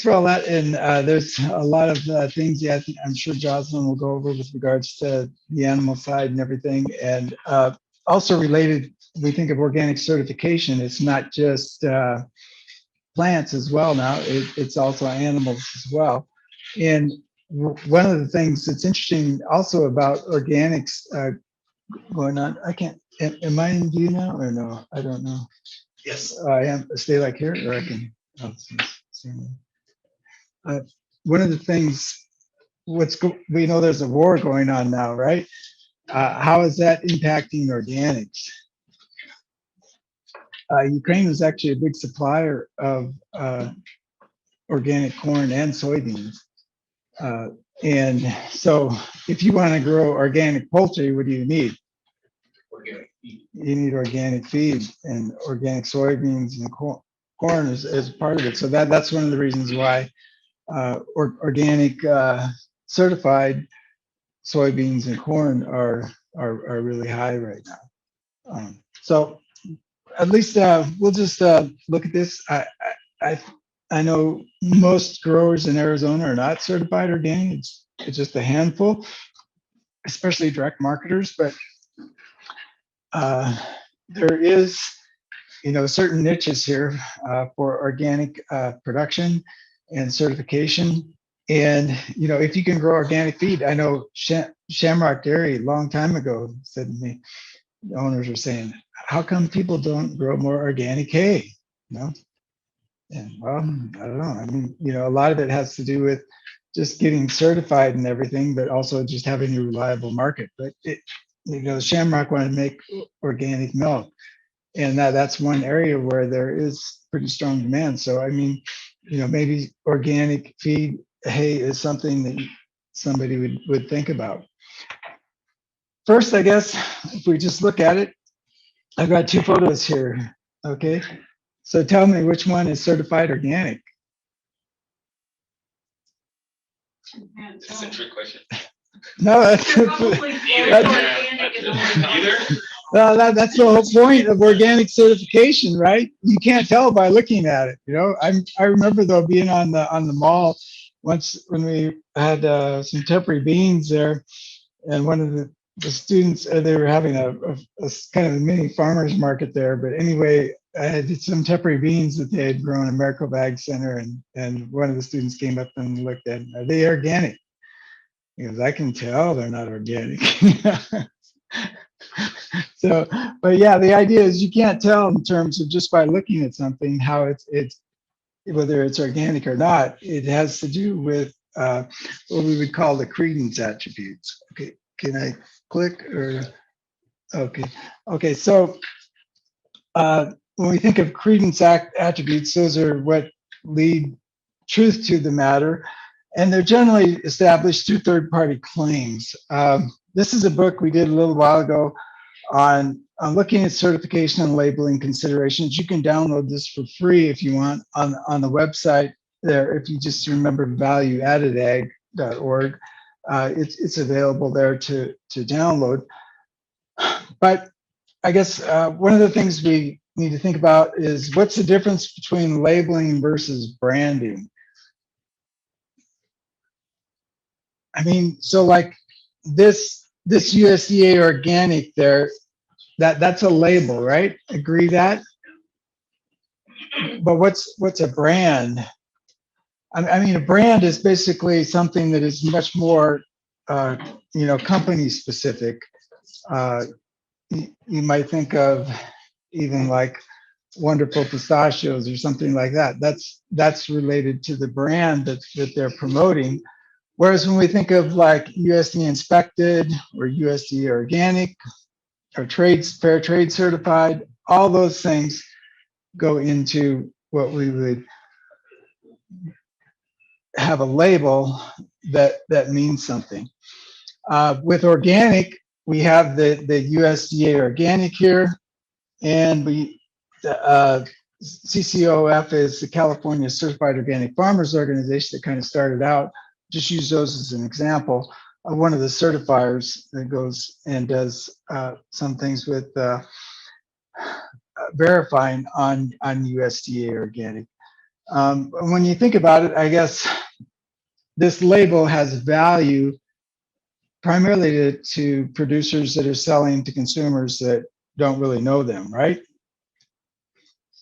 for all that. And there's a lot of things. Yeah, I'm sure Jocelyn will go over with regards to the animal side and everything. And also related, we think of organic certification. It's not just plants as well now. It's also animals as well. And one of the things that's interesting also about organics going on, I can't, am I in view now or no? I don't know. Yes, I am. Stay like here or I can. Oh, see me. Uh, one of the things, we know there's a war going on now, right? How is that impacting organics? Ukraine is actually a big supplier of organic corn and soybeans. Uh, and so if you want to grow organic poultry, what do you need? Organic feed. You need organic feed, and organic soybeans and corn is part of it. So that's one of the reasons why organic certified soybeans and corn are really high right now. So at least we'll just look at this. I I know most growers in Arizona are not certified organic. It's just a handful, especially direct marketers. But there is, certain niches here for organic production and certification. And if you can grow organic feed, I know Shamrock Dairy a long time ago said to me, the owners are saying, how come people don't grow more organic hay? And well, I don't know. I mean, a lot of it has to do with just getting certified and everything, but also just having a reliable market. But Shamrock wanted to make organic milk, and that's one area where there is pretty strong demand. So I mean, maybe organic feed hay is something that somebody would think about. First, I guess if we just look at it, I've got two photos here. Okay, so tell me which one is certified organic. It's a trick question. No, that's well, that's the whole point of organic certification, right? You can't tell by looking at it. I remember though being on the mall once when we had some temporary beans there, and one of the students they were having a kind of a mini farmers market there. But anyway, I had some temporary beans that they had grown in Miracle Bag Center, and one of the students came up and looked at, are they organic? Because I can tell they're not organic. So, but yeah, the idea is you can't tell in terms of just by looking at something how it's whether it's organic or not. It has to do with what we would call the credence attributes. Okay, can I click or okay? So when we think of credence attributes, those are what lead truth to the matter, and they're generally established through third-party claims. This is a book we did a little while ago on looking at certification and labeling considerations. You can download this for free if you want on the website there. If you just remember valueaddedag.org, it's available there to download. But I guess one of the things we need to think about is what's the difference between labeling versus branding? I mean, so like this USDA organic there, that's a label, right? Agree that? But what's a brand? I mean, a brand is basically something that is much more, company specific. You might think of even like Wonderful Pistachios or something like that. That's related to the brand that they're promoting. Whereas when we think of like USDA inspected or USDA organic or fair trade certified, all those things go into what we would have a label that means something. With organic, we have the USDA organic here, and CCOF is the California Certified Organic Farmers Organization that kind of started out. Just use those as an example of one of the certifiers that goes and does some things with verifying on USDA organic. When you think about it, I guess this label has value primarily to producers that are selling to consumers that don't really know them, right?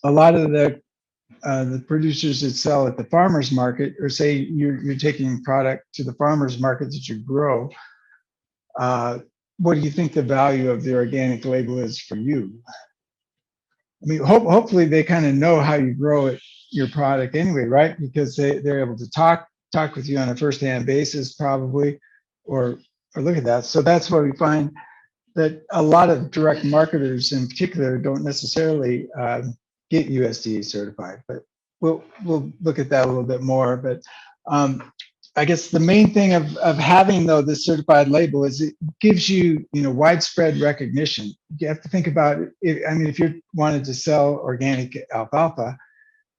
A lot of the producers that sell at the farmers market, or say you're taking product to the farmers market that you grow, what do you think the value of the organic label is for you? I mean, hopefully they kind of know how you grow it, your product anyway, right? Because they're able to talk with you on a first-hand basis, probably, or look at that. So that's why we find that a lot of direct marketers in particular don't necessarily get USDA certified, but we'll look at that a little bit more. But I guess the main thing of having though this certified label is it gives you widespread recognition. You have to think about it. I mean, if you wanted to sell organic alfalfa,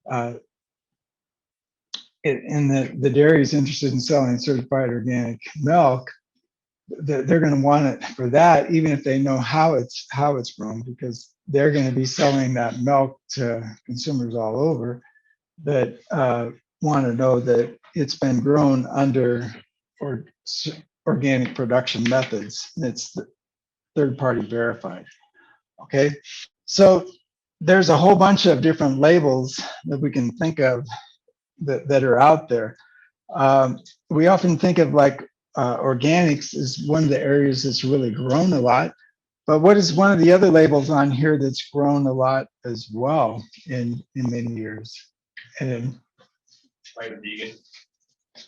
and the dairy is interested in selling certified organic milk, they're going to want it for that, even if they know how it's grown, because they're going to be selling that milk to consumers all over that want to know that it's been grown under organic production methods. It's third party verified. Okay, so there's a whole bunch of different labels that we can think of that are out there. We often think of like organics is one of the areas that's really grown a lot. But what is one of the other labels on here that's grown a lot as well in many years? And Vegan.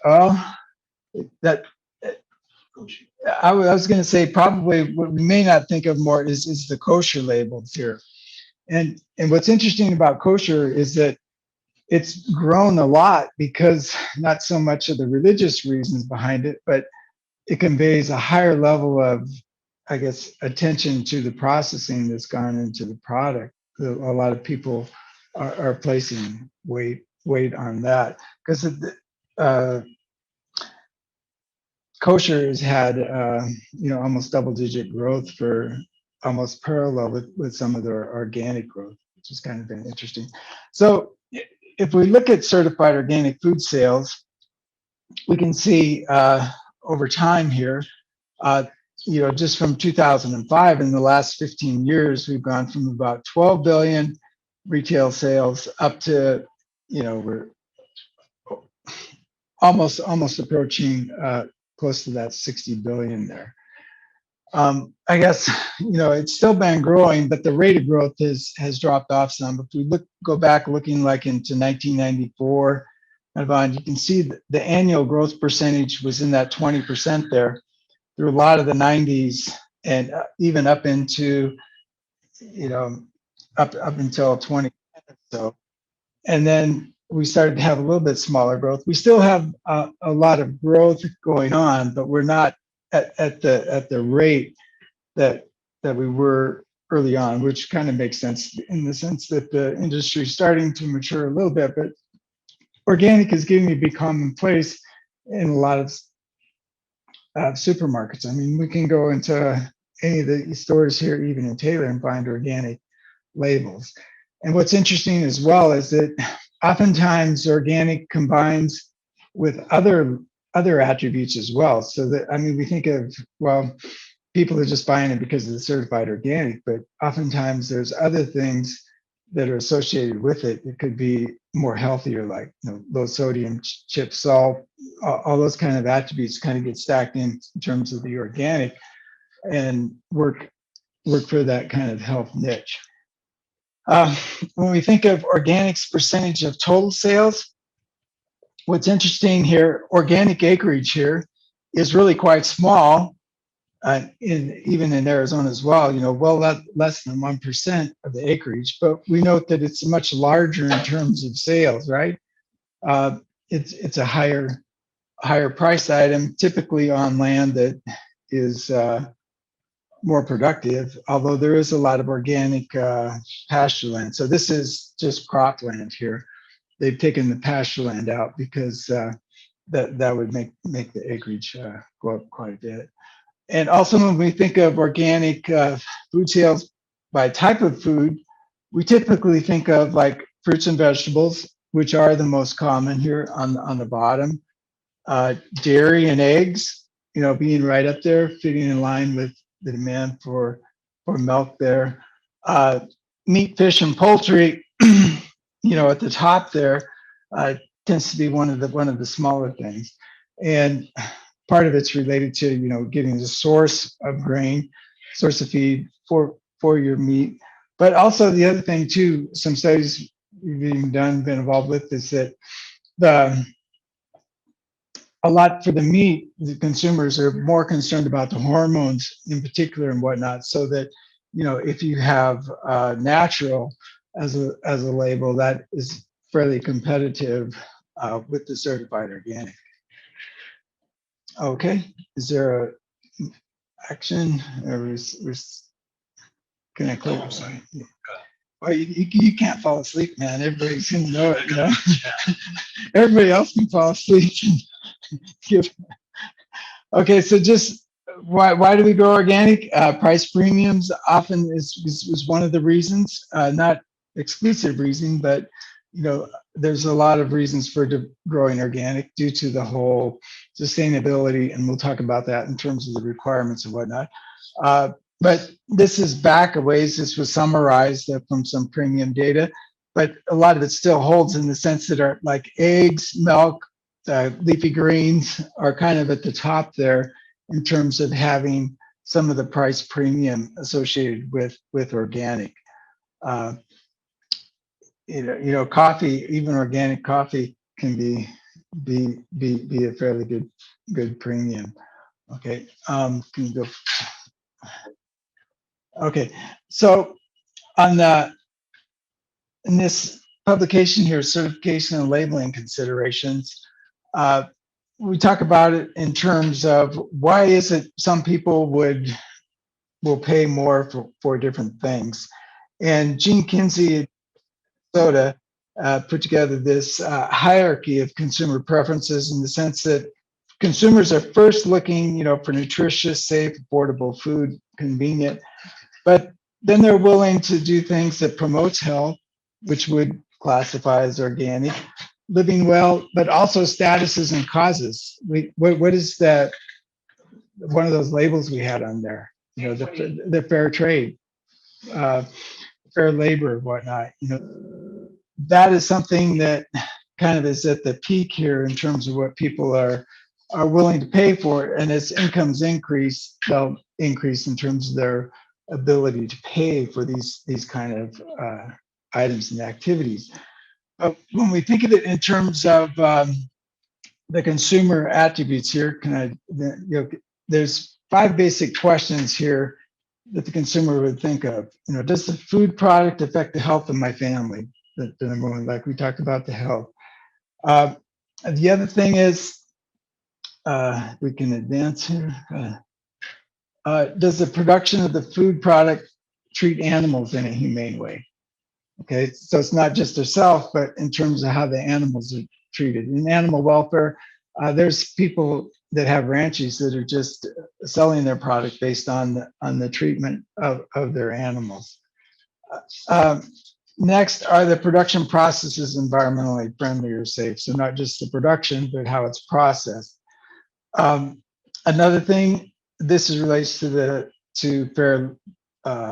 well, that I was going to say probably what we may not think of more is the kosher labels here. And what's interesting about kosher is that it's grown a lot because not so much of the religious reasons behind it, but it conveys a higher level of, I guess, attention to the processing that's gone into the product. A lot of people are placing weight on that because kosher has had almost double-digit growth for almost parallel with some of their organic growth, which has kind of been interesting. So if we look at certified organic food sales, we can see over time here, just from 2005 in the last 15 years, we've gone from about 12 billion retail sales up to, we're almost approaching close to that 60 billion there. I guess, it's still been growing, but the rate of growth has dropped off some. If we go back looking like into 1994, you can see the annual growth percentage was in that 20% there through a lot of the 90s and even up into, up until 20. So, and then we started to have a little bit smaller growth. We still have a lot of growth going on, but we're not at the rate that we were early on, which kind of makes sense in the sense that the industry is starting to mature a little bit, but organic is getting to be commonplace in a lot of supermarkets. I mean, we can go into any of the stores here, even in Taylor, and find organic labels. And what's interesting as well is that oftentimes organic combines with other attributes as well. So that, I mean, we think of, well, people are just buying it because of the certified organic, but oftentimes there's other things that are associated with it. It could be more healthier, like low sodium, chip salt, all those kind of attributes kind of get stacked in terms of the organic and work for that kind of health niche. When we think of organics percentage of total sales, what's interesting here, organic acreage here is really quite small, even in Arizona as well, less than 1% of the acreage, but we note that it's much larger in terms of sales, right? It's a higher price item, typically on land that is more productive, although there is a lot of organic pasture land. So this is just cropland here. They've taken the pasture land out because that would make the acreage go up quite a bit. And also when we think of organic food sales by type of food, we typically think of like fruits and vegetables, which are the most common here on the bottom. Dairy and eggs, being right up there, fitting in line with the demand for milk there. Uh, Meat, fish, and poultry, at the top there, uh, tends to be one of the smaller things, and part of it's related to getting the source of grain, source of feed for your meat. But also the other thing too, some studies we've been involved with, is that the a lot for the meat, the consumers are more concerned about the hormones in particular and whatnot. So that, if you have natural as a label, that is fairly competitive with the certified organic. Okay, is there a action or can I close? Well, you can't fall asleep, man. Everybody's gonna know it. Everybody else can fall asleep. Okay, so just why do we grow organic? Price premiums often is one of the reasons, not exclusive reason, but there's a lot of reasons for growing organic due to the whole sustainability, and we'll talk about that in terms of the requirements and whatnot. But this is back a ways. This was summarized from some premium data, but a lot of it still holds in the sense that are like eggs, milk, leafy greens are kind of at the top there in terms of having some of the price premium associated with organic. Coffee, even organic coffee, can be a fairly good premium. Okay, can you go? Okay, so in this publication here, certification and labeling considerations, we talk about it in terms of why is it some people will pay more for different things. And Gene Kinsey Soda put together this hierarchy of consumer preferences, in the sense that consumers are first looking, for nutritious, safe, affordable food, convenient, but then they're willing to do things that promotes health, which would classify as organic, living well, but also statuses and causes. What is that? One of those labels we had on there, the fair trade, fair labor, whatnot. That is something that kind of is at the peak here in terms of what people are willing to pay for. And as incomes increase, they'll increase in terms of their ability to pay for these kind of items and activities. But when we think of it in terms of the consumer attributes here, there's 5 basic questions here that the consumer would think of. Does the food product affect the health of my family? The number one, like we talked about the health. The other thing is, we can advance here. Does the production of the food product treat animals in a humane way? Okay, so it's not just herself, but in terms of how the animals are treated. In animal welfare, there's people that have ranches that are just selling their product based on the treatment of their animals. Next, are the production processes environmentally friendly or safe? So not just the production, but how it's processed. Another thing, this relates to fair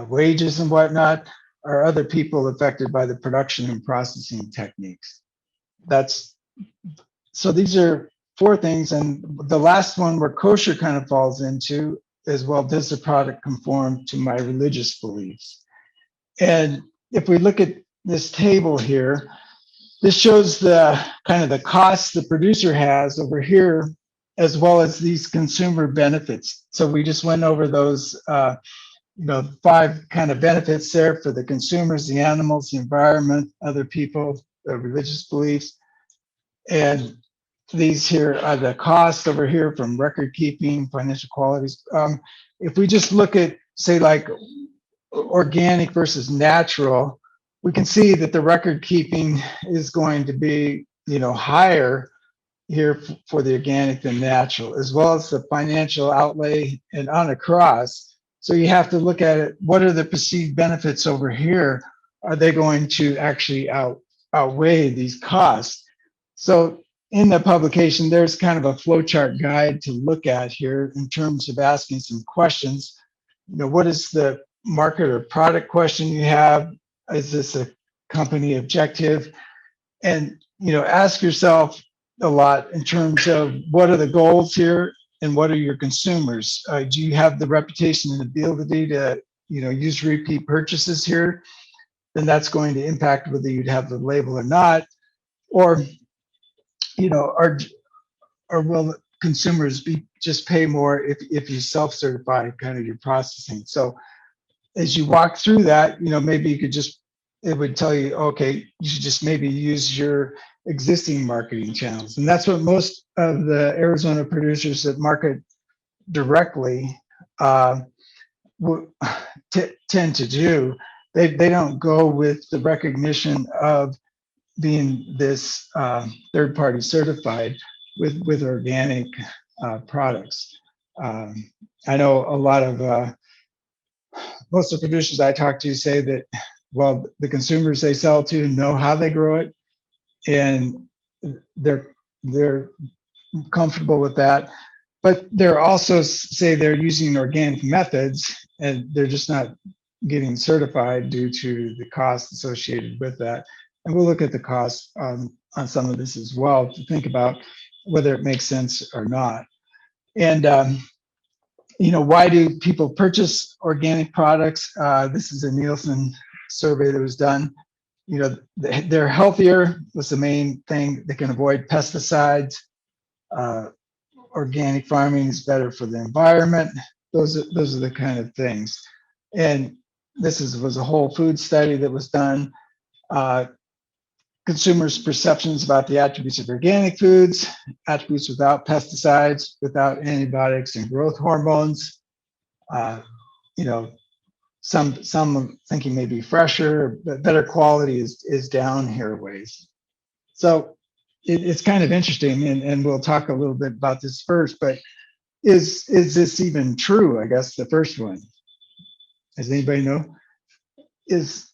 wages and whatnot. Are other people affected by the production and processing techniques? So these are 4 things, and the last one, where kosher kind of falls into, as well, does the product conform to my religious beliefs? And if we look at this table here, this shows the kind of the costs the producer has over here, as well as these consumer benefits. So we just went over those 5 kind of benefits there for the consumers, the animals, the environment, other people, the religious beliefs. And these here are the costs over here from record keeping, financial qualities. If we just look at, say, like organic versus natural, we can see that the record keeping is going to be, higher here for the organic than natural, as well as the financial outlay and on across. So you have to look at it. What are the perceived benefits over here? Are they going to actually outweigh these costs. So in the publication, there's kind of a flowchart guide to look at here in terms of asking some questions. What is the market or product question you have? Is this a company objective? And, ask yourself a lot in terms of what are the goals here and what are your consumers? Do you have the reputation and ability to, use repeat purchases here? Then that's going to impact whether you'd have the label or not. Or, or will consumers just pay more if you self-certify kind of your processing? So as you walk through that, maybe you could it would tell you, okay, you should just maybe use your existing marketing channels. And that's what most of the Arizona producers that market directly tend to do. They don't go with the recognition of being this third-party certified with organic products. I know a lot of most of the producers I talk to say that, well, the consumers they sell to know how they grow it, and they're comfortable with that. But they're also say they're using organic methods, and they're just not getting certified due to the cost associated with that. And we'll look at the cost on some of this as well to think about whether it makes sense or not. And why do people purchase organic products? This is a Nielsen survey that was done. They're healthier was the main thing. They can avoid pesticides. Organic farming is better for the environment. Those are the kind of things. And this was a whole food study that was done. Consumers' perceptions about the attributes of organic foods, attributes without pesticides, without antibiotics and growth hormones. Some thinking maybe fresher, but better quality is down here ways. So it's kind of interesting, and we'll talk a little bit about this first, but is this even true? I guess the first one. Does anybody know? Is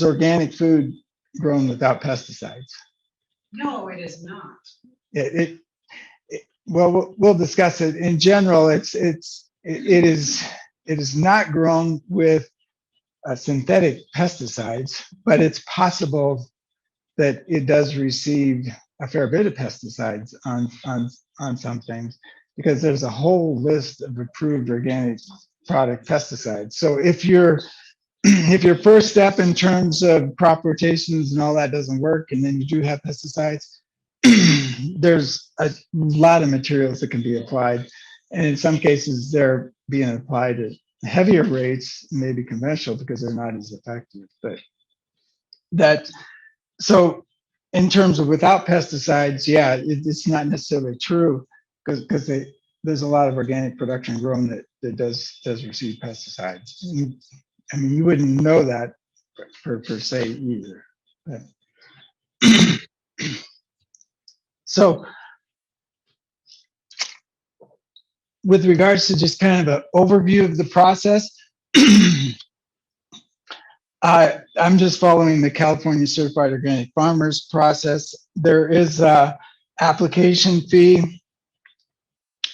organic food grown without pesticides? No, it is not. Well, we'll discuss it. In general, it is not grown with synthetic pesticides, but it's possible that it does receive a fair bit of pesticides on some things, because there's a whole list of approved organic product pesticides. So if your first step in terms of crop rotations and all that doesn't work, and then you do have pesticides, there's a lot of materials that can be applied. And in some cases, they're being applied at heavier rates, maybe conventional, because they're not as effective. But so in terms of without pesticides, yeah, it's not necessarily true, because there's a lot of organic production grown that does receive pesticides. I mean, you wouldn't know that per se either. But so with regards to just kind of an overview of the process, I'm just following the California Certified Organic Farmers process. There is a application fee,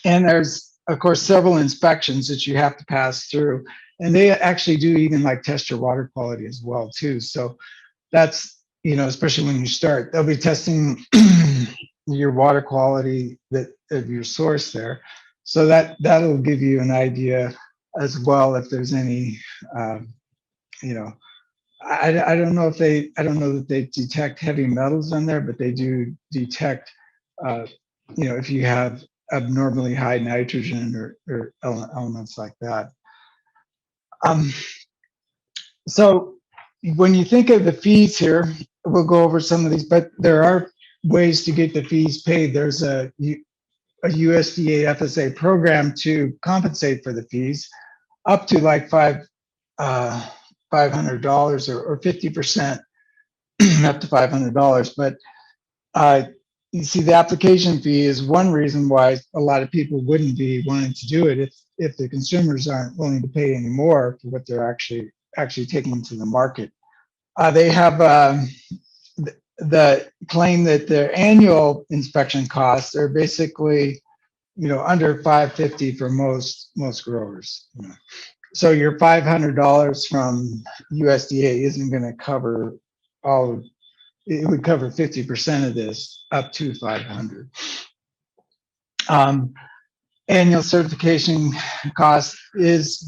and there's, of course, several inspections that you have to pass through. And they actually do even like test your water quality as well too. So that's, especially when you start, they'll be testing your water quality of your source there. So that'll give you an idea as well if there's any, I don't know that they detect heavy metals in there, but they do detect, if you have abnormally high nitrogen or elements like that. So when you think of the fees here, we'll go over some of these, but there are ways to get the fees paid. There's a USDA FSA program to compensate for the fees up to like $500 or 50% up to $500. But you see, the application fee is one reason why a lot of people wouldn't be wanting to do it if the consumers aren't willing to pay any more for what they're actually taking to the market. They have the claim that their annual inspection costs are basically, under 550 for most growers. So your $500 from USDA isn't going to cover all. It would cover 50% of this, up to 500. Annual certification cost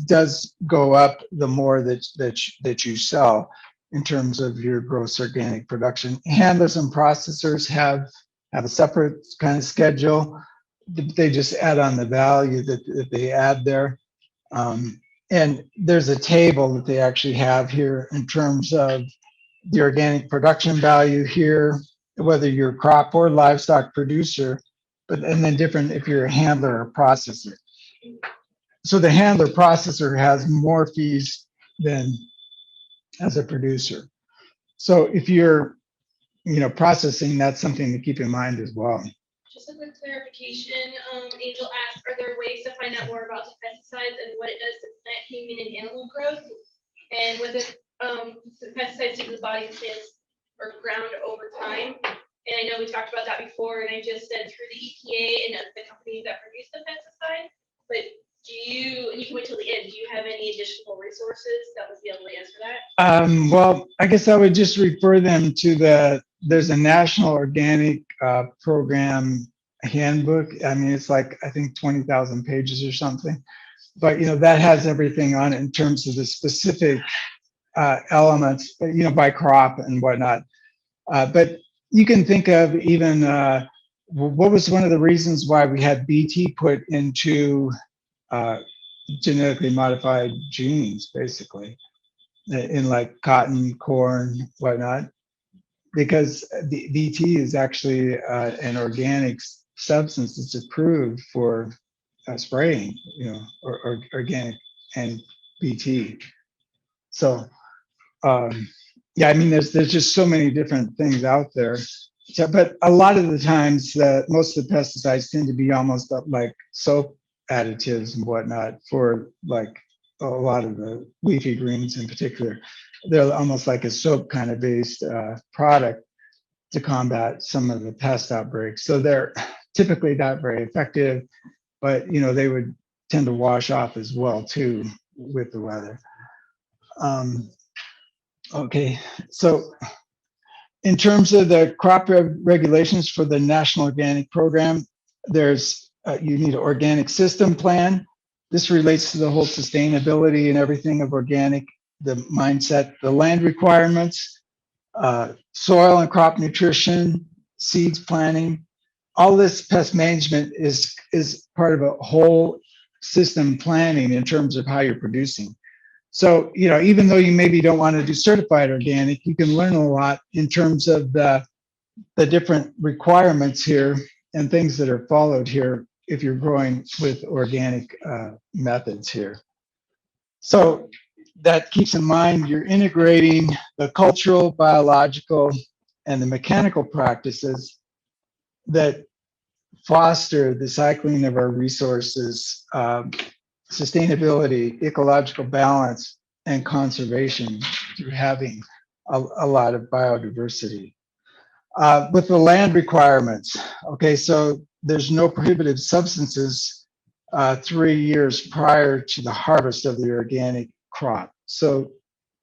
does go up the more that you sell in terms of your gross organic production. Handlers and processors have a separate kind of schedule. They just add on the value that they add there. And there's a table that they actually have here in terms of the organic production value here, whether you're a crop or livestock producer, and then different if you're a handler or processor. So the handler processor has more fees than as a producer. So if you're, processing, that's something to keep in mind as well. Just a quick clarification, Angel asked, are there ways to find out more about the pesticides and what it does to plant, human, and animal growth? And with the pesticides to the body of plants or ground over time? And I know we talked about that before, and I just said through the EPA and the companies that produce the pesticide, but and you can wait till the end, do you have any additional resources that would be able to answer that? Well, I guess I would just refer them to there's a National Organic Program handbook. I mean, it's like, I think 20,000 pages or something, but that has everything on it in terms of the specific elements, by crop and whatnot. But you can think of even what was one of the reasons why we had BT put into genetically modified genes, basically, in like cotton, corn, whatnot, because the BT is actually an organic substance that's approved for spraying, or organic and BT. So, yeah, I mean, there's just so many different things out there. So, but a lot of the times, most of the pesticides tend to be almost like soap additives and whatnot for like a lot of the leafy greens in particular. They're almost like a soap kind of based product to combat some of the pest outbreaks. So they're typically not very effective, but they would tend to wash off as well too with the weather. Okay, so in terms of the crop regulations for the National Organic Program, you need an organic system plan. This relates to the whole sustainability and everything of organic, the mindset, the land requirements, soil and crop nutrition, seeds planting. All this pest management is part of a whole system planning in terms of how you're producing. So, even though you maybe don't want to do certified organic, you can learn a lot in terms of the different requirements here and things that are followed here if you're growing with organic methods here. So that keeps in mind you're integrating the cultural, biological, and the mechanical practices that foster the cycling of our resources, sustainability, ecological balance, and conservation through having a lot of biodiversity. With the land requirements, okay, so there's no prohibited substances 3 years prior to the harvest of the organic crop. So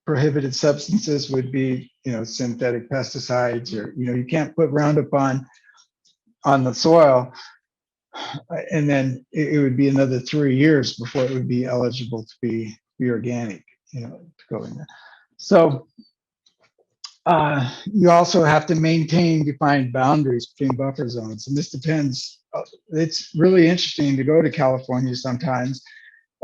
prohibited substances would be, synthetic pesticides, or, you can't put Roundup on the soil, and then it would be another 3 years before it would be eligible to be organic, to go in there. So you also have to maintain defined boundaries between buffer zones, and this depends. It's really interesting to go to California sometimes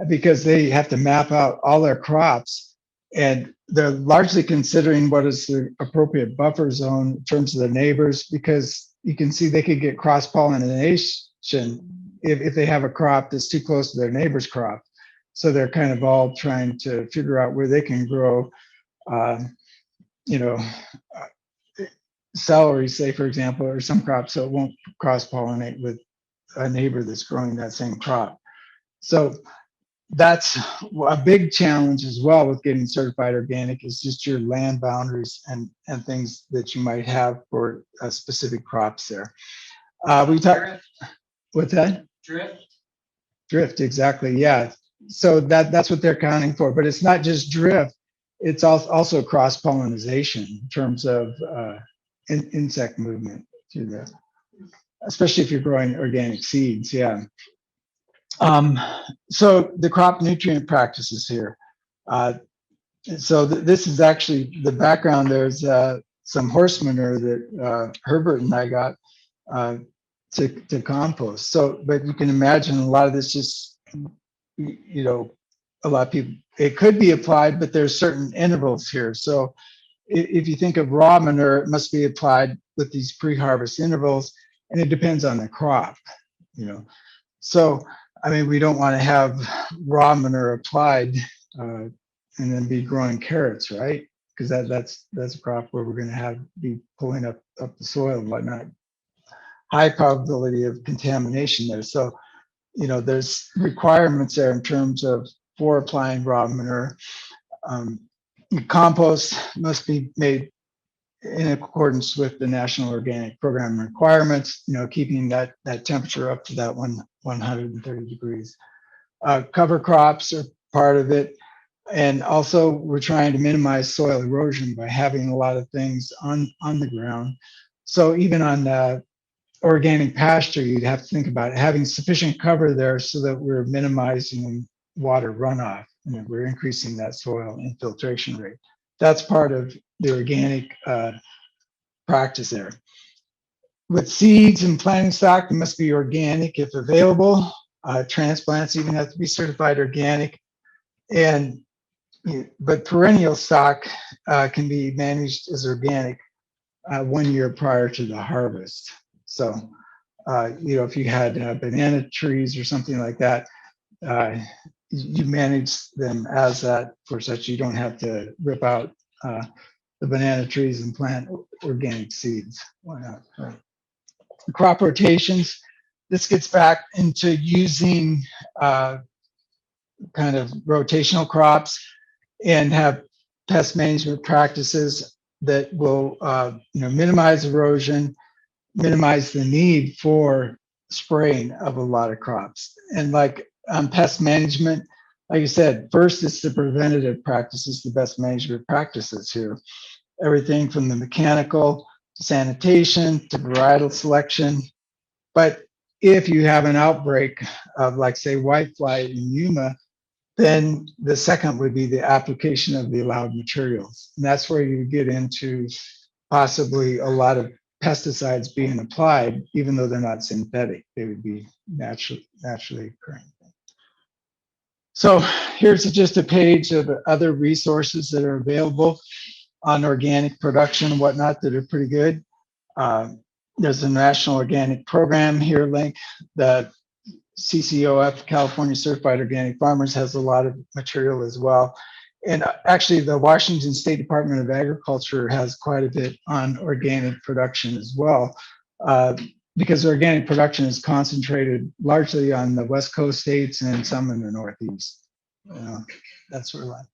because they have to map out all their crops, and they're largely considering what is the appropriate buffer zone in terms of the neighbors, because you can see they could get cross-pollination if they have a crop that's too close to their neighbor's crop. So they're kind of all trying to figure out where they can grow, celery, say, for example, or some crops, so it won't cross-pollinate with a neighbor that's growing that same crop. So that's a big challenge as well with getting certified organic is just your land boundaries and things that you might have for specific crops there. We talked with that drift, exactly. Yeah. So that's what they're accounting for, but it's not just drift. It's also cross pollination in terms of insect movement through the, especially if you're growing organic seeds. Yeah. So the crop nutrient practices here. So this is actually the background. There's some horse manure that Herbert and I got to compost. So, but you can imagine a lot of this just, you know, a lot of people, it could be applied, but there's certain intervals here. So if you think of raw manure, it must be applied with these pre-harvest intervals, and it depends on the crop, you know. So, I mean, we don't want to have raw manure applied and then be growing carrots, right? Because that's a crop where we're going to be pulling up the soil and whatnot. High probability of contamination there. So, you know, there's requirements there in terms of for applying raw manure. Compost must be made in accordance with the National Organic Program requirements, you know, keeping that temperature up to that 130 degrees. Cover crops are part of it. And also we're trying to minimize soil erosion by having a lot of things on the ground. So even on organic pasture, you'd have to think about having sufficient cover there so that we're minimizing water runoff. You know, we're increasing that soil infiltration rate. That's part of the organic practice there. With seeds and planting stock, it must be organic if available. Transplants even have to be certified organic. But perennial stock can be managed as organic 1 year prior to the harvest. So, you know, if you had banana trees or something like that, you manage them as that for such you don't have to rip out the banana trees and plant organic seeds. Why not? Right. Crop rotations. This gets back into using kind of rotational crops and have pest management practices that will you know, minimize erosion, minimize the need for spraying of a lot of crops. And like pest management, like you said, first it's the preventative practices, the best management practices here. Everything from the mechanical to sanitation to varietal selection. But if you have an outbreak of, like, say, whitefly in Yuma, then the second would be the application of the allowed materials. And that's where you get into possibly a lot of pesticides being applied, even though they're not synthetic. They would be naturally occurring. So here's just a page of other resources that are available on organic production and whatnot that are pretty good. There's a National Organic Program here link. The CCOF, California Certified Organic Farmers, has a lot of material as well. And actually the Washington State Department of Agriculture has quite a bit on organic production as well, because organic production is concentrated largely on the West Coast states and some in the Northeast. That's sort of like.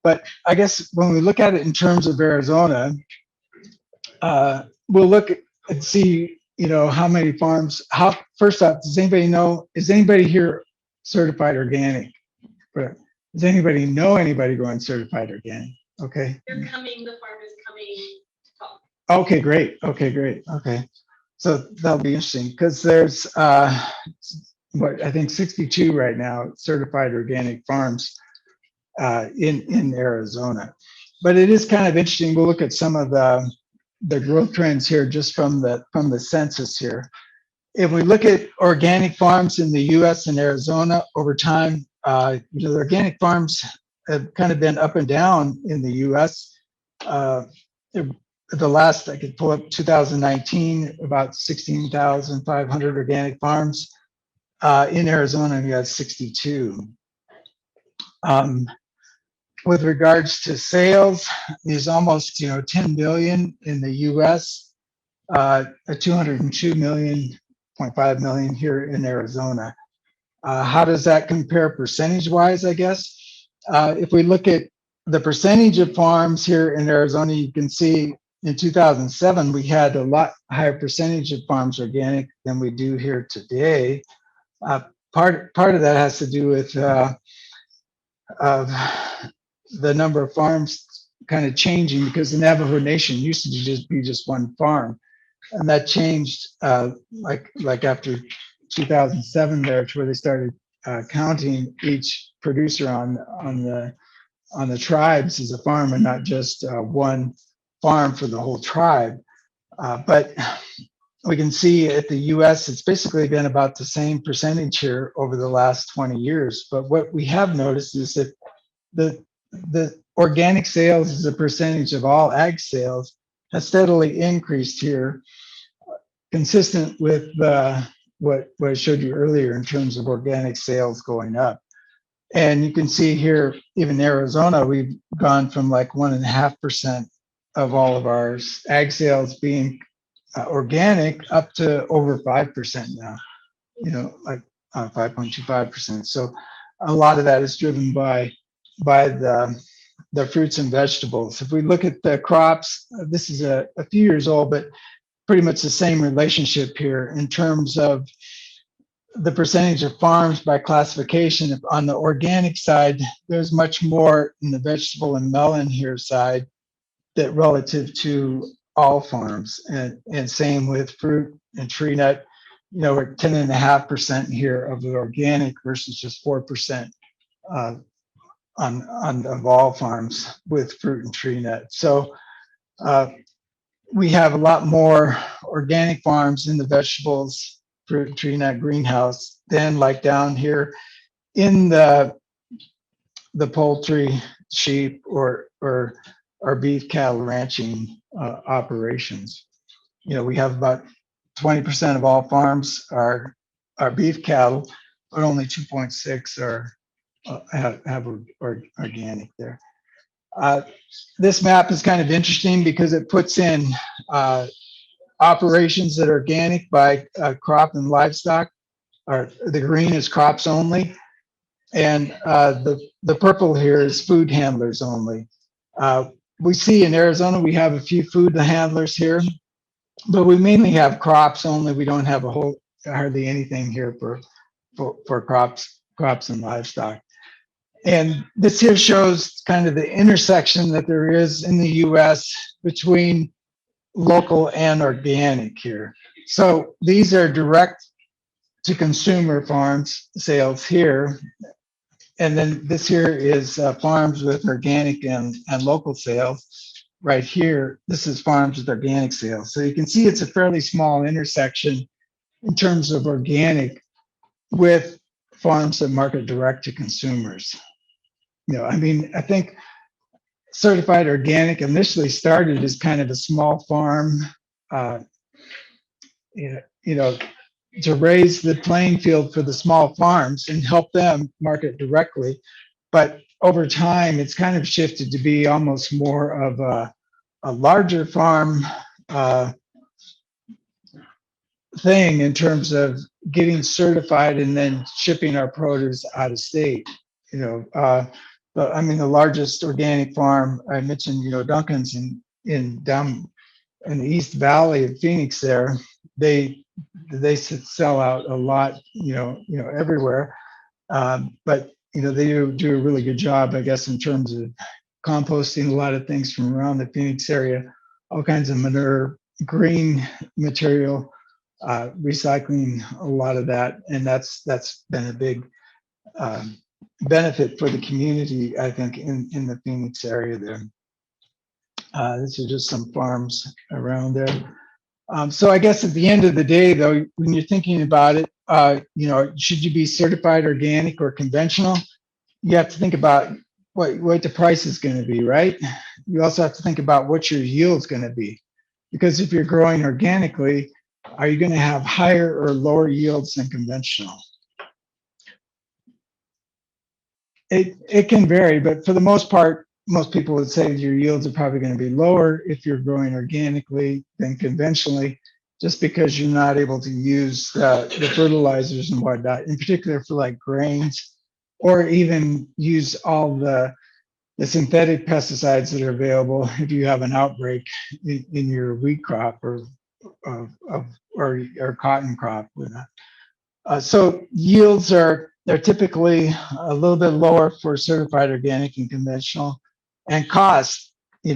But I guess when we look at it in terms of Arizona, we'll look and see, you know, how many farms, first off, does anybody know, is anybody here certified organic? Does anybody know anybody going certified organic? Okay. They're coming, the farm is coming to talk. Okay, great. Okay, great. Okay. So that'll be interesting because there's, what, I think 62 right now certified organic farms in Arizona. But it is kind of interesting. We'll look at some of the growth trends here just from the census here. If we look at organic farms in the U.S. and Arizona over time, you know, the organic farms have kind of been up and down in the U.S. The last, I could pull up 2019, about 16,500 organic farms. In Arizona, we had 62. With regards to sales, there's almost, you know, 10 billion in the U.S., 202 million, 0.5 million here in Arizona. How does that compare percentage wise, I guess? If we look at the percentage of farms here in Arizona, you can see in 2007, we had a lot higher percentage of farms organic than we do here today. Uh, part of that has to do with of the number of farms kind of changing because the Navajo Nation used to just be just one farm, and that changed like after 2007 there to where they started counting each producer on the tribes as a farm and not just one farm for the whole tribe. But we can see at the US, it's basically been about the same percentage here over the last 20 years. But what we have noticed is that the organic sales as a percentage of all ag sales has steadily increased here, consistent with what I showed you earlier in terms of organic sales going up. And you can see here, even Arizona, we've gone from like 1.5% of all of our ag sales being organic up to over 5% now, like 5.25%. So a lot of that is driven by the fruits and vegetables. If we look at the crops, this is a few years old, but pretty much the same relationship here in terms of the percentage of farms by classification. On the organic side, there's much more in the vegetable and melon here side that relative to all farms, and same with fruit and tree nut. We're at 10.5% here of the organic versus just 4% on of all farms with fruit and tree nut. So we have a lot more organic farms in the vegetables, fruit and tree nut greenhouse than like down here in the poultry, sheep, or beef cattle ranching operations. We have about 20% of all farms are beef cattle, but only 2.6 are have organic there. This map is kind of interesting because it puts in operations that are organic by crop and livestock. Or the green is crops only, and the purple here is food handlers only. We see in Arizona we have a few food handlers here, but we mainly have crops only. We don't have hardly anything here for crops and livestock. And this here shows kind of the intersection that there is in the US between local and organic here. So these are direct to consumer farms sales here. And then this here is farms with organic and local sales. Right here, this is farms with organic sales. So you can see it's a fairly small intersection in terms of organic with farms that market direct to consumers. I think certified organic initially started as kind of a small farm, to raise the playing field for the small farms and help them market directly. But over time, it's kind of shifted to be almost more of a larger farm thing in terms of getting certified and then shipping our produce out of state. But the largest organic farm I mentioned, Duncan's down in the East Valley of Phoenix there, they sell out a lot, everywhere. But they do a really good job, I guess, in terms of composting a lot of things from around the Phoenix area, all kinds of manure, green material, recycling a lot of that, and that's been a big benefit for the community, I think, in the Phoenix area there. These are just some farms around there. So I guess at the end of the day, though, when you're thinking about it, should you be certified organic or conventional? You have to think about what the price is going to be, right? You also have to think about what your yield's going to be. Because if you're growing organically, are you going to have higher or lower yields than conventional? It can vary, but for the most part, most people would say your yields are probably going to be lower if you're growing organically than conventionally, just because you're not able to use the fertilizers and whatnot, in particular for like grains, or even use all the synthetic pesticides that are available if you have an outbreak in your wheat crop or cotton crop. So yields they're typically a little bit lower for certified organic and conventional, and cost.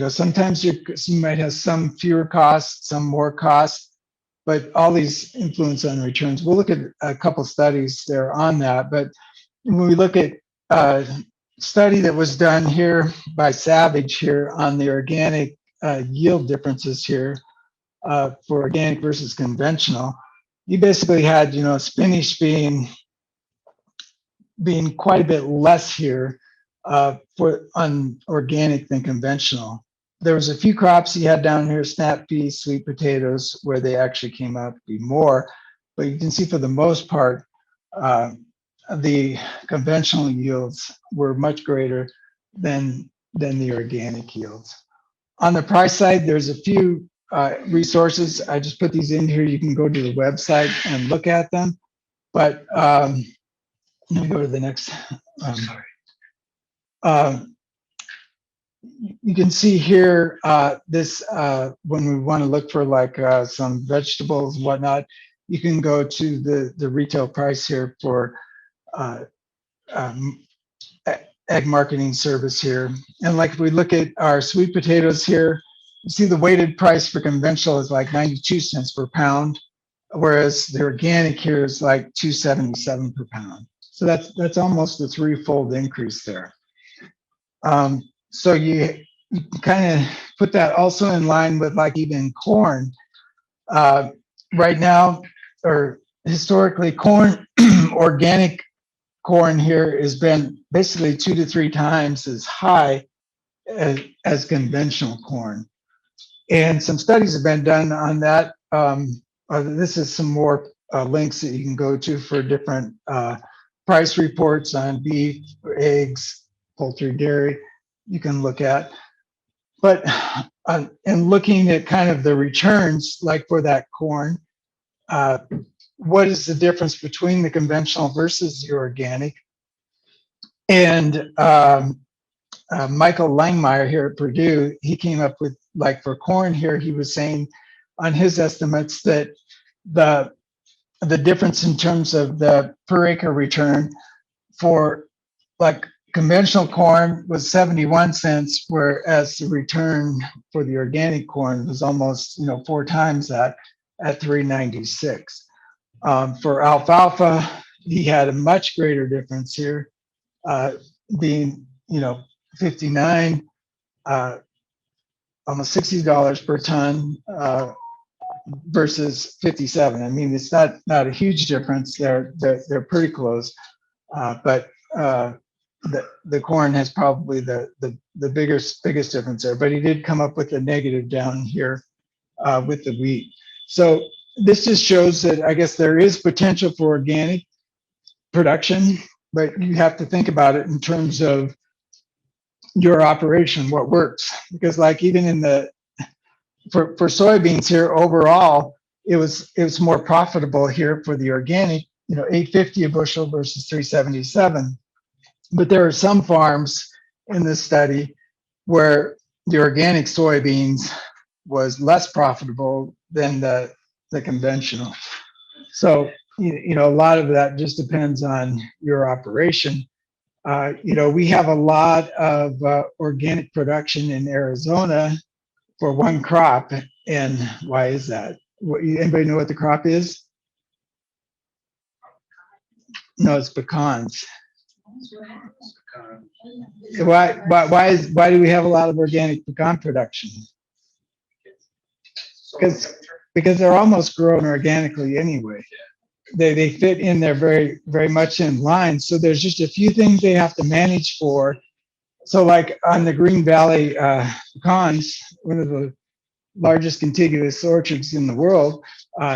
Sometimes you might have some fewer costs, some more costs, but all these influence on returns. We'll look at a couple studies there on that, but when we look at study that was done here by Savage here on the organic yield differences here for organic versus conventional, you basically had, spinach being quite a bit less here for on organic than conventional. There was a few crops you had down here, snap peas, sweet potatoes, where they actually came out to be more, but you can see for the most part, the conventional yields were much greater than the organic yields. On the price side, there's a few resources. I just put these in here. You can go to the website and look at them. But let me go to the next. You can see here this when we want to look for like some vegetables and whatnot, you can go to the retail price here for ag marketing service here. And like if we look at our sweet potatoes here, you see the weighted price for conventional is like 92 cents per pound, whereas the organic here is like 277 per pound. So that's almost a threefold increase there. So you kind of put that also in line with like even corn. Right now, or historically, corn, organic corn here has been basically 2 to 3 times as high as conventional corn. And some studies have been done on that. This is some more links that you can go to for different price reports on beef, eggs, poultry, dairy, you can look at. But in looking at kind of the returns, like for that corn, what is the difference between the conventional versus the organic? And Michael Langmeyer here at Purdue, he came up with, like for corn here, he was saying on his estimates that the difference in terms of the per acre return for like conventional corn was 71 cents, whereas the return for the organic corn was almost 4 times that at 396. For alfalfa, he had a much greater difference here, being 59, almost $60 per ton versus 57. I mean, it's not a huge difference. They're pretty close, but the corn has probably the biggest difference there. But he did come up with a negative down here with the wheat. So this just shows that I guess there is potential for organic production, but you have to think about it in terms of your operation, what works. Because like even in for soybeans here overall, it was more profitable here for the organic, $8.50 a bushel versus $3.77. But there are some farms in this study where the organic soybeans was less profitable than the conventional. So, a lot of that just depends on your operation. We have a lot of organic production in Arizona for one crop. And why is that? Anybody know what the crop is? No, it's pecans. Why do we have a lot of organic pecan production? Because they're almost grown organically anyway. They fit in there very, very much in line. So there's just a few things they have to manage for. So like on the Green Valley pecans, one of the largest contiguous orchards in the world,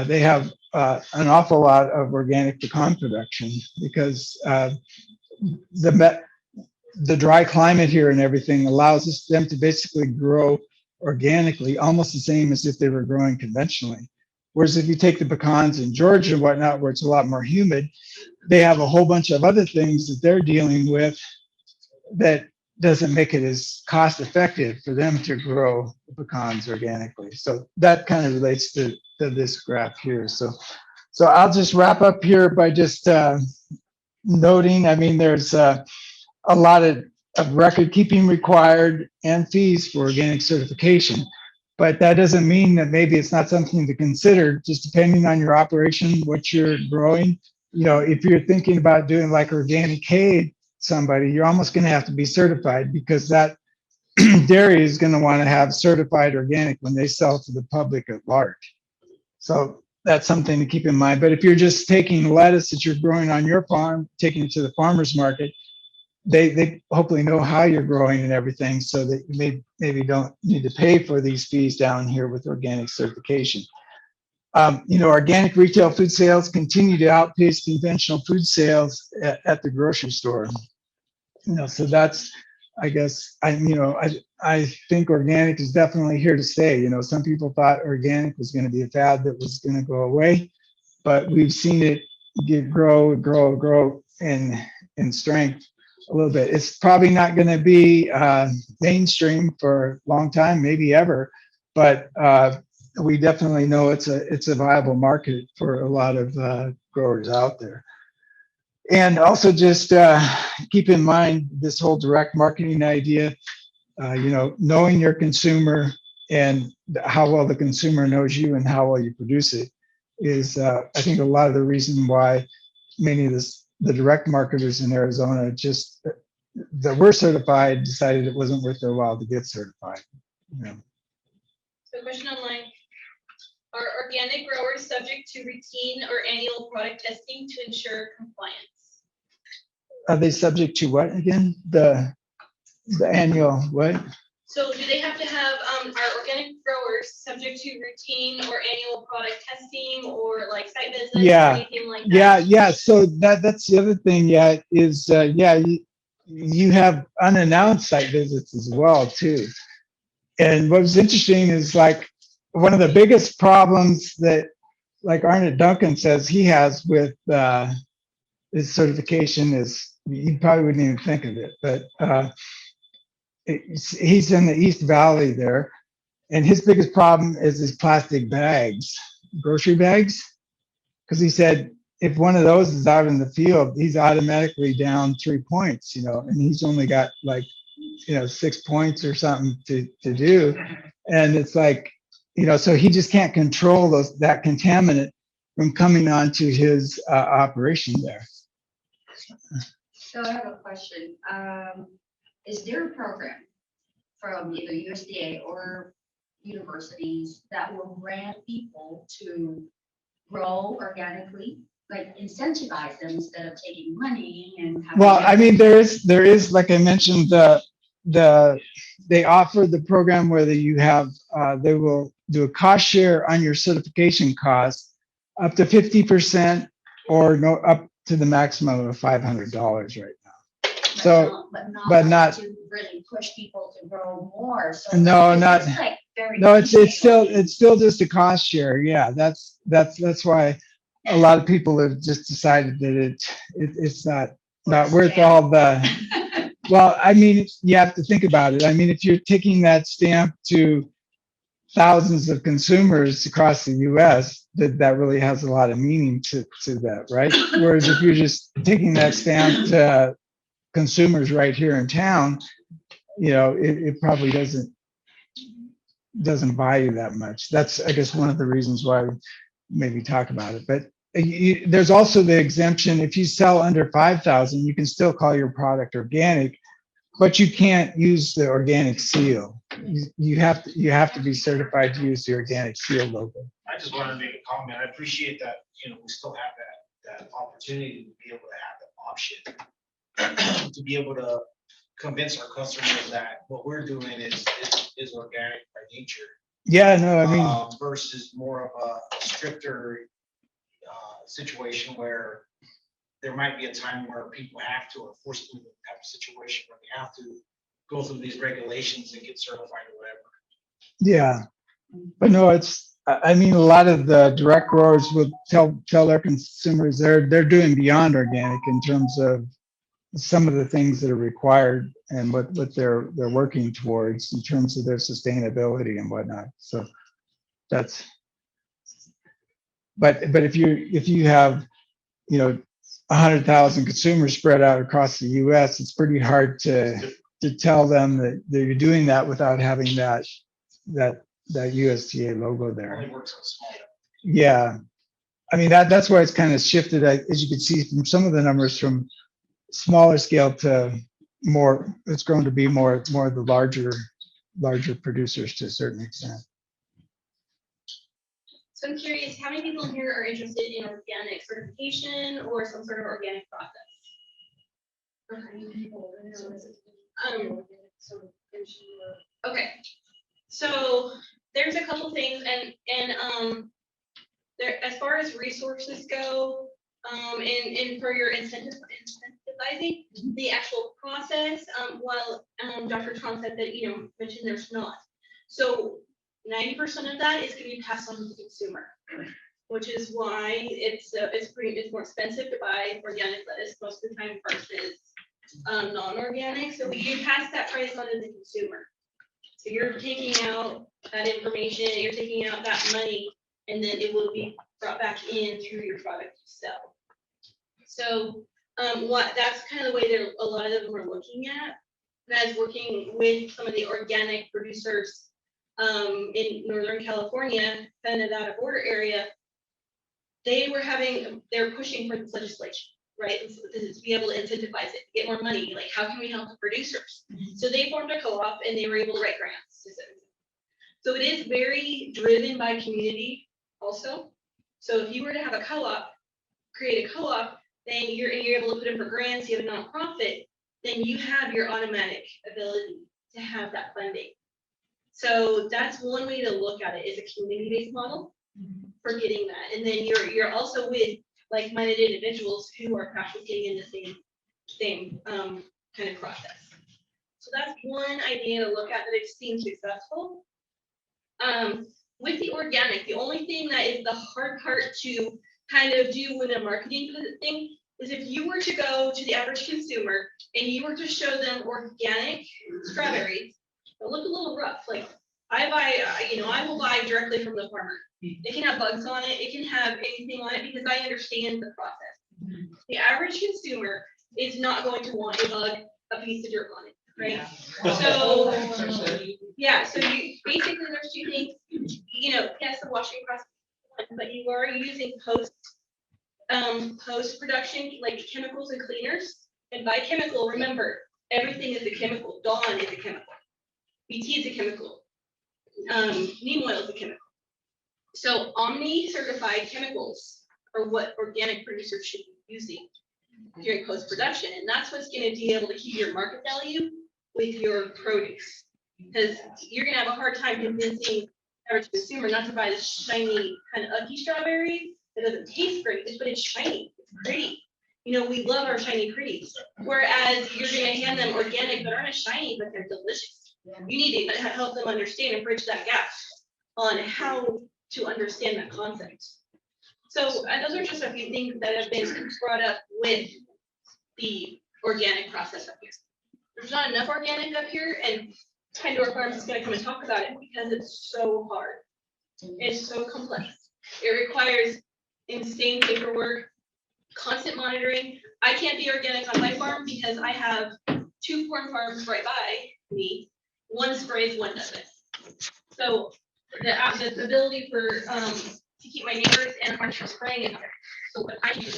they have an awful lot of organic pecan production because the dry climate here and everything allows them to basically grow organically, almost the same as if they were growing conventionally. Whereas if you take the pecans in Georgia and whatnot, where it's a lot more humid, they have a whole bunch of other things that they're dealing with that doesn't make it as cost effective for them to grow the pecans organically. So that kind of relates to this graph here. So I'll just wrap up here by just noting, I mean, there's a lot of record keeping required and fees for organic certification. But that doesn't mean that maybe it's not something to consider, just depending on your operation, what you're growing. You know, if you're thinking about doing like organic hay, somebody, you're almost going to have to be certified, because that dairy is going to want to have certified organic when they sell to the public at large. So that's something to keep in mind. But if you're just taking lettuce that you're growing on your farm, taking it to the farmer's market, they hopefully know how you're growing and everything, so that you maybe don't need to pay for these fees down here with organic certification. You know, organic retail food sales continue to outpace conventional food sales at the grocery store. You know, so that's, I guess, I think organic is definitely here to stay. You know, some people thought organic was going to be a fad that was going to go away, but we've seen it grow in strength a little bit. It's probably not going to be mainstream for a long time, maybe ever, but we definitely know it's a viable market for a lot of growers out there. And also just keep in mind this whole direct marketing idea, you know, knowing your consumer and how well the consumer knows you and how well you produce it is, I think, a lot of the reason why many of the direct marketers in Arizona just that were certified decided it wasn't worth their while to get certified. You know. So question online, are organic growers subject to routine or annual product testing to ensure compliance? Are they subject to what again? The annual what? So do they have to have, are organic growers subject to routine or annual product testing or like site visits or Yeah. anything like that? Yeah. So that's the other thing. Yeah, is you have unannounced site visits as well too. And what was interesting is like one of the biggest problems that like Arnett Duncan says he has with his certification is, you probably wouldn't even think of it, but he's in the East Valley there, and his biggest problem is his plastic bags, grocery bags, because he said if one of those is out in the field, he's automatically down 3 points, you know, and he's only got like, you know, 6 points or something to do, and it's like, you know, so he just can't control that contaminant from coming onto his operation there. So I have a question. Is there a program from either USDA or universities that will grant people to grow organically, like incentivize them instead of taking money and having? Well, I mean, there is, like I mentioned, they offer the program where you have, they will do a cost share on your certification costs up to 50% or no, up to the maximum of $500 right now. So, but not to really push people to grow more. So No, it's not- just like very no, it's easy. still just a cost share. Yeah, that's why a lot of people have just decided that it's not worth all the. Well, I mean, you have to think about it. I mean, if you're taking that stamp to thousands of consumers across the U.S., that really has a lot of meaning to that, right? Whereas if you're just taking that stamp to consumers right here in town, you know, it probably doesn't value that much. That's, I guess, one of the reasons why we maybe talk about it. But there's also the exemption. If you sell under 5,000, you can still call your product organic, but you can't use the organic seal. You have to be certified to use the organic seal logo. I just wanted to make a comment. I appreciate that, you know, we still have that opportunity to be able to have that option. To be able to convince our customers that what we're doing is organic by nature. Yeah, no, I mean, Versus more of a stricter situation where there might be a time where people have to, or forcibly have a situation where they have to go through these regulations and get certified or whatever. yeah, but no, it's I mean, a lot of the direct growers will tell their consumers they're doing beyond organic in terms of some of the things that are required and what they're working towards in terms of their sustainability and whatnot. So that's, but if you have, 100,000 consumers spread out across the US, it's pretty hard to tell them that you're doing that without having that USDA logo there. Only works on small. Yeah. I mean, that's why it's kind of shifted, as you can see from some of the numbers, from smaller scale to more, it's grown to be more of the larger producers to a certain extent. So I'm curious, how many people here are interested in organic certification or some sort of organic process? Okay, so there's a couple things and there, as far as resources go, and for your incentivizing the actual process, while Dr. Tron said that, mentioned there's not. So 90% of that is going to be passed on to the consumer, which is why it's more expensive to buy organic lettuce most of the time versus non-organic. So we do pass that price on to the consumer. So you're taking out that information, you're taking out that money, and then it will be brought back in through your product you sell. So that's kind of the way that a lot of them are looking at. As working with some of the organic producers in Northern California, kind of Nevada border area, they're pushing for this legislation, right? To be able to incentivize it, get more money. Like, how can we help the producers? So they formed a co-op and they were able to write grants. So it is very driven by community also. So if you were to have a co-op, create a co-op, then you're able to put in for grants, you have a nonprofit, then you have your automatic ability to have that funding. So that's one way to look at it, is a community-based model for getting that. And then you're also with like-minded individuals who are practicing in the same kind of process. So that's one idea to look at that it seems successful. With the organic, the only thing that is the hard part to kind of do with a marketing thing is if you were to go to the average consumer and you were to show them organic strawberries, they'll look a little rough. Like, I will buy directly from the farmer. It can have bugs on it, it can have anything on it, because I understand the process. The average consumer is not going to want a piece of dirt on it, right? So, yeah, so you basically, there's two things, yes, the washing process, but you are using post-production, like chemicals and cleaners. And by chemical, remember, everything is a chemical. Dawn is a chemical. BT is a chemical. Neem oil is a chemical. So Omni certified chemicals are what organic producers should be using during post-production. And that's what's going to be able to keep your market value with your produce. Because you're going to have a hard time convincing average consumer not to buy this shiny kind of ugly strawberry that doesn't taste great, but it's shiny, it's pretty. We love our shiny pretties. Whereas you're going to hand them organic that aren't as shiny, but they're delicious. You need to help them understand and bridge that gap on how to understand that concept. So those are just a few things that have been brought up with the organic process up here. There's not enough organic up here, and Pandora Farms is going to come and talk about it because it's so hard. It's so complex. It requires insane paperwork, constant monitoring. I can't be organic on my farm because I have 2 corn farms right by me. One sprays, one doesn't. So the ability for to keep my neighbors and farms from spraying in there. So what I do,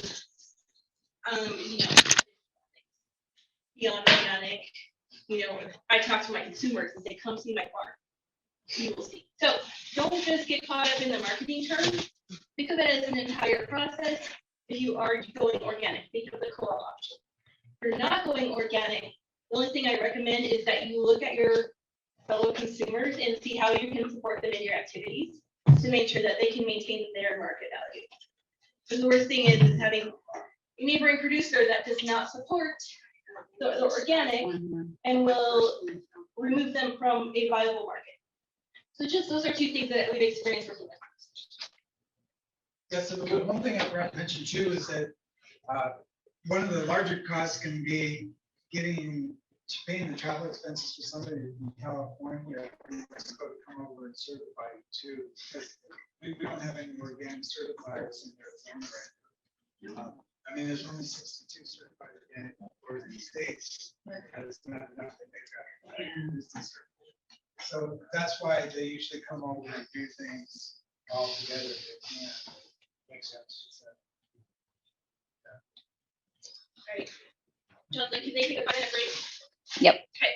beyond organic, I talk to my consumers and say, come see my farm. You will see. So don't just get caught up in the marketing terms. Think of it as an entire process. If you are going organic, think of the co-op option. If you're not going organic, the only thing I recommend is that you look at your fellow consumers and see how you can support them in your activities to make sure that they can maintain their market value. So the worst thing is having a neighboring producer that does not support the organic and will remove them from a viable market. So just those are 2 things that we've experienced with Yes, so the one thing I forgot to mention too is that one of the larger costs can be paying the travel expenses for somebody in California or Mexico to come over and certify you too. Because we don't have any organic certifiers in Arizona right now. I mean, there's only 62 certified organic for the states. That's not enough to make that. Business certificate. So that's why they usually come over and do things all together if they can. Makes sense. All right. John, can they take a 5-minute break? Yep. Okay.